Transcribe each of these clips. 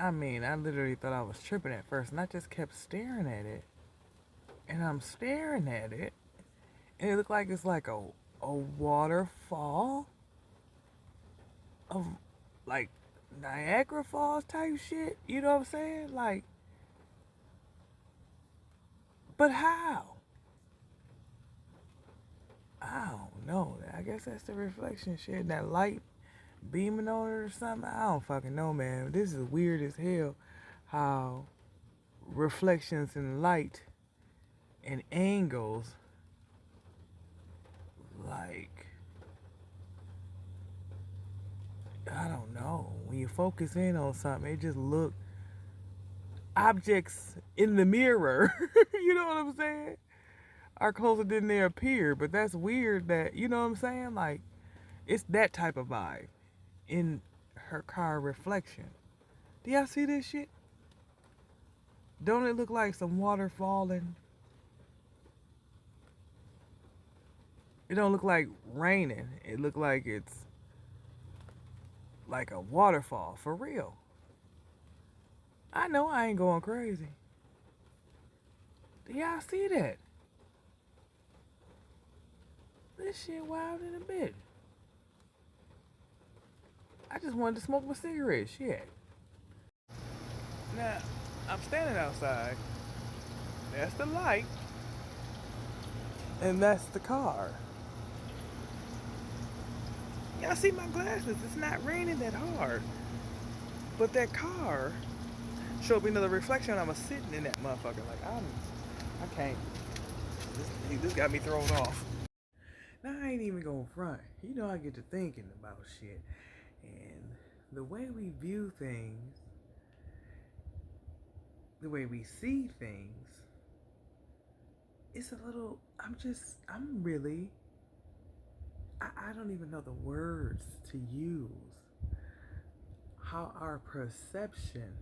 I mean, I literally thought I was tripping at first, and I just kept staring at it. And I'm staring at it, and it looked like it's like a waterfall of like Niagara Falls type shit. You know what I'm saying? Like, but how? I don't know. I guess that's the reflection shit. That light beaming on it or something. I don't fucking know, man. This is weird as hell. How reflections in light and angles, like, I don't know. When you focus in on something, it just look objects in the mirror. You know what I'm saying? Are closer than they appear. But that's weird that, you know what I'm saying? Like, it's that type of vibe in her car reflection. Do y'all see this shit? Don't it look like some water falling? It don't look like raining. It look like it's like a waterfall for real. I know I ain't going crazy. Do y'all see that? This shit wild in a bit. I just wanted to smoke my cigarette. Shit. Now, I'm standing outside. That's the light. And that's the car. Y'all see my glasses? It's not raining that hard. But that car showed me another reflection. I was sitting in that motherfucker. Like, I can't. This got me thrown off. Now, I ain't even gonna front. You know, I get to thinking about shit. And the way we view things, the way we see things, it's a little, I'm really, I don't even know the words to use. How our perception,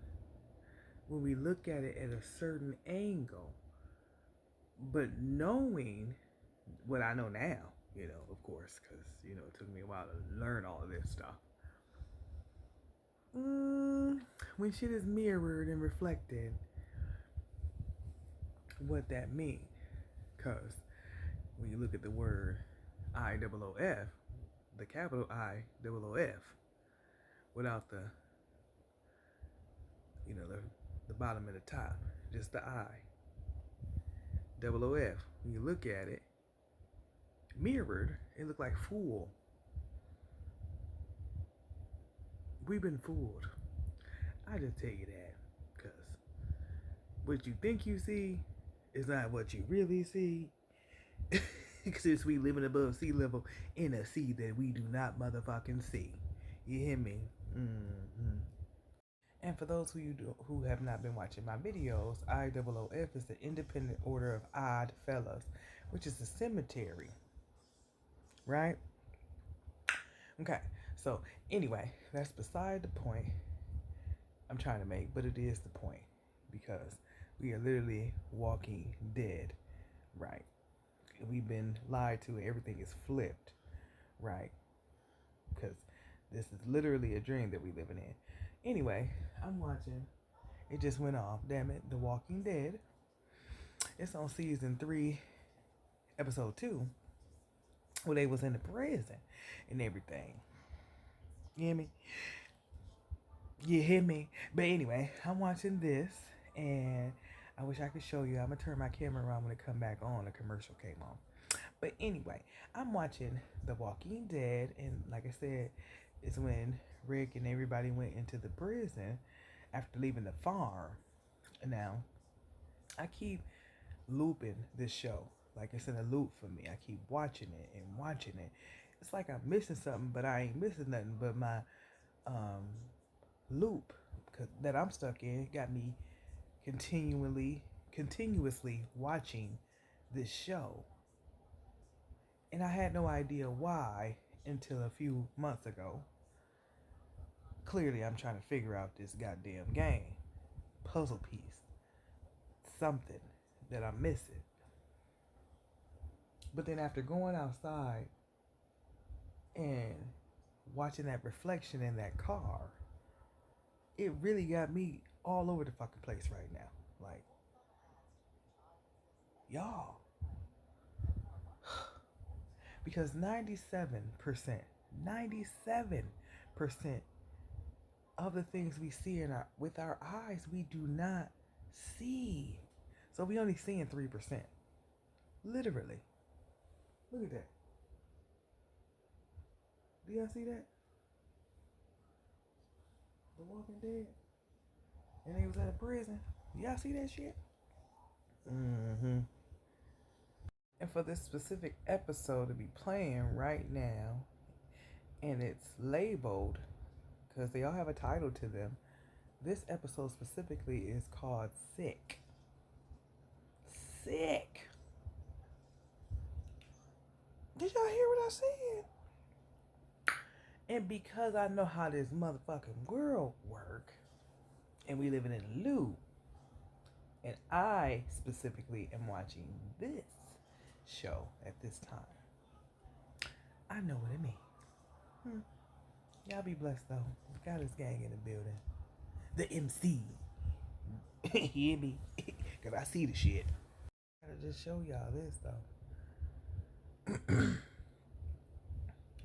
when we look at it at a certain angle, but knowing what I know now, you know, of course, because, you know, it took me a while to learn all of this stuff. When shit is mirrored and reflected, what that mean? Because when you look at the word IOOF, the capital IOOF, without the, you know, the bottom and the top, just the I, double OF. When you look at it, mirrored, it looked like fool. We've been fooled. I just tell you that, because what you think you see is not what you really see. Since we living above sea level in a sea that we do not motherfucking see. You hear me? Mm-hmm. And for those who have not been watching my videos, IOOF is the Independent Order of Odd Fellas, which is a cemetery, right? Okay, so anyway, that's beside the point I'm trying to make, but it is the point because we are literally walking dead, right? We've been lied to, everything is flipped, right? Because this is literally a dream that we living in. Anyway, I'm watching. It just went off. Damn it, The Walking Dead. It's on season 3, episode 2, where they was in the prison and everything. You hear me? You hear me? But anyway, I'm watching this, and I wish I could show you. I'm gonna turn my camera around when it come back on. The commercial came on. But anyway, I'm watching The Walking Dead, and like I said, it's when Rick and everybody went into the prison after leaving the farm. Now, I keep looping this show. Like it's in a loop for me. I keep watching it and watching it. It's like I'm missing something, but I ain't missing nothing. But my um, loop that I'm stuck in got me continuously watching this show. And I had no idea why until a few months ago. Clearly, I'm trying to figure out this goddamn game. Puzzle piece. Something that I'm missing. But then after going outside and watching that reflection in that car, it really got me all over the fucking place right now. Like, y'all, because 97% of the things we see with our eyes, we do not see. So we only seeing 3%. Literally. Look at that. Do y'all see that? The Walking Dead. And they was at a prison. Y'all see that shit? Mm-hmm. And for this specific episode to be playing right now, and it's labeled, because they all have a title to them, this episode specifically is called Sick. Sick. Did y'all hear what I said? And because I know how this motherfucking world work, and we living in a loop, and I specifically am watching this show at this time, I know what it means. Y'all be blessed though. Got his gang in the building. The MC. Hear me? Cause I see the shit. I gotta just show y'all this though.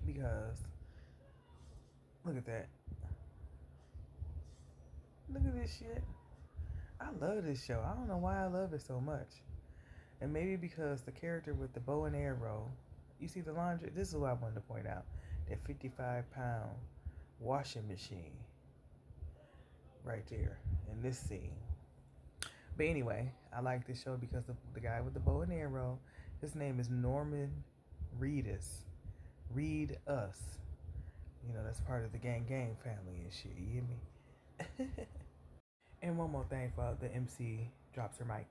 Because look at that. Look at this shit. I love this show. I don't know why I love it so much. And maybe because the character with the bow and arrow, you see the laundry, this is what I wanted to point out. That 55-pound washing machine right there in this scene. But anyway, I like this show because the guy with the bow and arrow, his name is Norman Reedus. Read Us. You know, that's part of the Gang family and shit. You hear me? And one more thing for the MC drops her mic.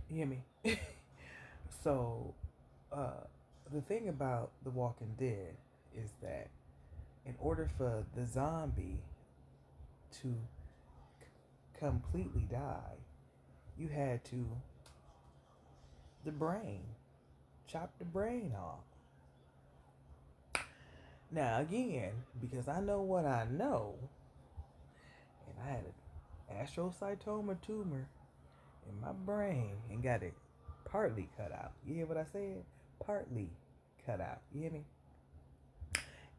You hear me? So, the thing about The Walking Dead is that in order for the zombie to completely die, you had to chop the brain off. Now again, because I know what I know, and I had an astrocytoma tumor in my brain and got it partly cut out. You hear what I said? Partly cut out. You hear me?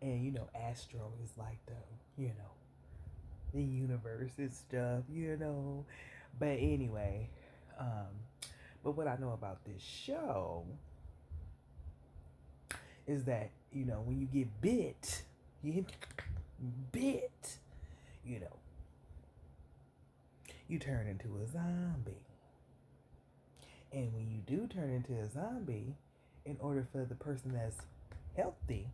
And you know, astro is like the universe and stuff, But anyway, but what I know about this show is that, when you get bit, you turn into a zombie. And when you do turn into a zombie, in order for the person that's healthy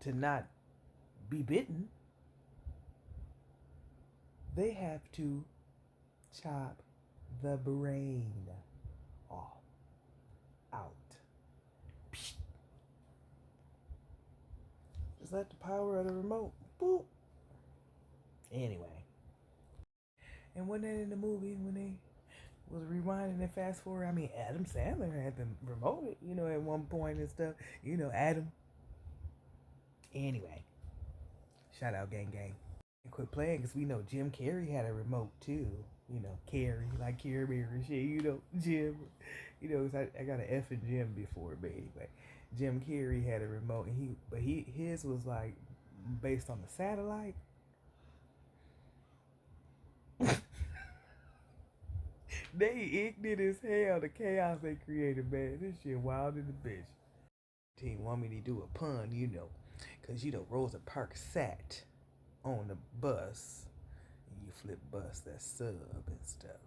to not be bitten, they have to chop the brain off, out. Is that the power of the remote? Boop. Anyway. And when they in the movie, when they was rewinding and fast forward, I mean, Adam Sandler had them remote it, at one point and stuff. Adam. Anyway. Shout out Gang. And quit playing because we know Jim Carrey had a remote too. Carrey, like Carrey Bear and shit, Jim. I got an F in Jim before, but anyway. Jim Carrey had a remote and his was like based on the satellite. They ignorant as hell, the chaos they created, man. This shit wild in the bitch. Team want me to do a pun, because, Rosa Parks sat on the bus. And you flip bus, that sub and stuff,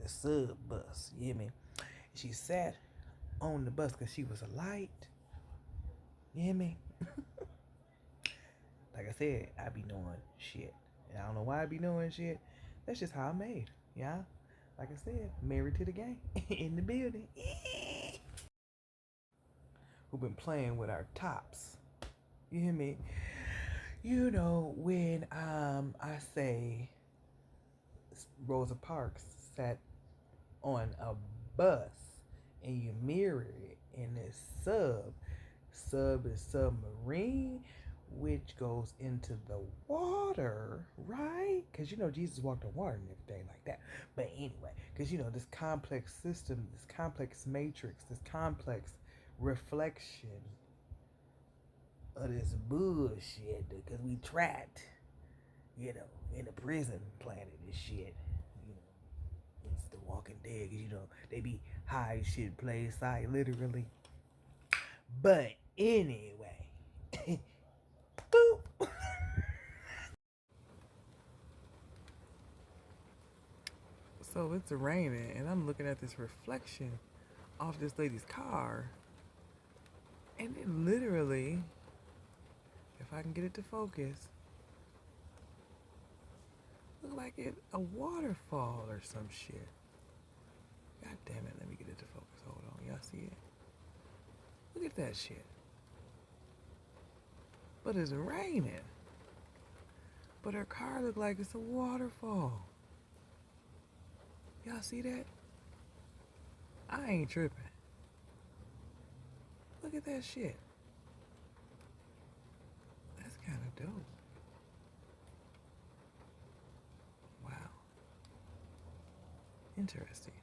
The sub bus, you hear me? She sat on the bus because she was a light. You hear me? Like I said, I be doing shit. And I don't know why I be doing shit. That's just how I'm made. Yeah? Like I said, married to the gang. In the building. Who been playing with our tops. You hear me? When I say Rosa Parks sat on a bus and you mirror it in this sub, Sub is submarine, which goes into the water, right? Because you know Jesus walked on water and everything like that. But anyway, because you know this complex system, this complex matrix, this complex reflection of this bullshit, because we trapped, you know, in a prison planet and shit. You know, it's the Walking Dead, 'cause, you know, they be high shit play side literally. But anyway, boop. So it's raining, and I'm looking at this reflection off this lady's car, and it literally, if I can get it to focus, look like it a waterfall or some shit. God damn it, let me get it to focus. Hold on, y'all see it? Look at that shit. But it's raining. But her car look like it's a waterfall. Y'all see that? I ain't tripping. Look at that shit. That's kind of dope. Wow. Interesting.